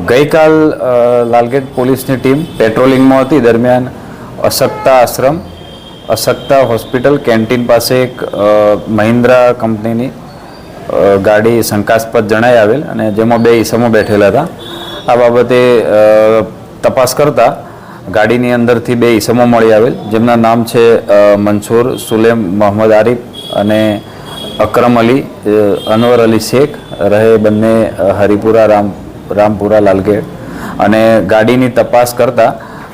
ગઈકાલ લાલગેટ પોલીસની ટીમ પેટ્રોલિંગમાં હતી દરમિયાન અશક્તા આશ્રમ, અશક્તા હોસ્પિટલ કેન્ટીન પાસે એક મહિન્દ્રા કંપનીની ગાડી શંકાસ્પદ જણાઈ આવેલ અને જેમાં બે ઈસમો બેઠેલા હતા. આ બાબતે તપાસ કરતા ગાડીની અંદરથી બે ઈસમો મળી આવેલ, જેમના નામ છે મંસૂર સુલેમ મોહમ્મદ આરિફ અને અકરમ અલી અનવર અલી શેખ, રહે બંને હરિપુરા રામપુરા લાલગેટ. અને ગાડીની તપાસ કરતા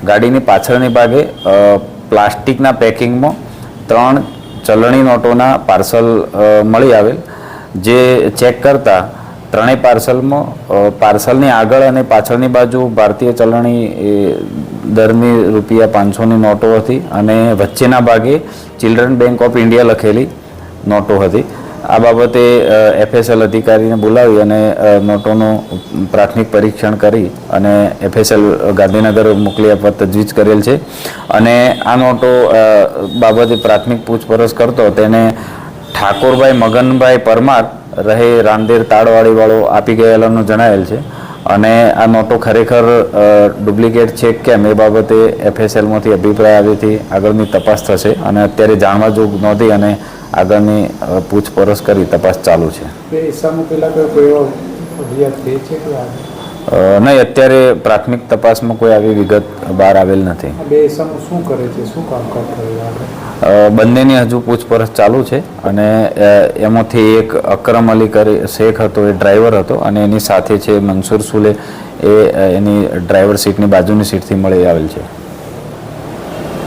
ગાડીની પાછળની ભાગે પ્લાસ્ટિકના પેકિંગમાં 3 ચલણી નોટોના પાર્સલ મળી આવેલ, જે ચેક કરતા ત્રણેય પાર્સલની આગળ અને પાછળની બાજુ ભારતીય ચલણી દરની ₹500ની નોટો હતી અને વચ્ચેના ભાગે ચિલ્ડ્રન બેંક ઓફ ઇન્ડિયા લખેલી નોટો હતી. આ બાબતે FSL અધિકારીને બોલાવી અને નોટોનું પ્રાથમિક પરીક્ષણ કરી અને FSL ગાંધીનગર મોકલી આપવા તજવીજ કરેલ છે. અને આ નોટો બાબતે પ્રાથમિક પૂછપરછ કરતો તેને ઠાકોરભાઈ મગનભાઈ પરમાર, રહે રાંદેર તાળવાડીવાળો આપી ગયેલાનું જણાવેલ છે. અને આ નોટો ખરેખર ડુપ્લિકેટ છે કેમ એ બાબતે FSLમાંથી અભિપ્રાય આવ્યાથી આગળની તપાસ થશે અને અત્યારે જાણવા જોગ નોંધી અને આગળની પૂછપરછ કરી તપાસ ચાલુ છે. નહીં, અત્યારે પ્રાથમિક તપાસમાં કોઈ આવી વિગત બહાર આવેલ નથી. શું કરે છે, શું કામકાજ કરે? બંનેની હજુ પૂછપરછ ચાલુ છે અને એમાંથી એક અકરમ અલી શેખ હતો, એ ડ્રાઈવર હતો અને એની સાથે છે મંસૂર સુલે, એ એની ડ્રાઈવર સીટની બાજુની સીટથી મળી આવેલ છે.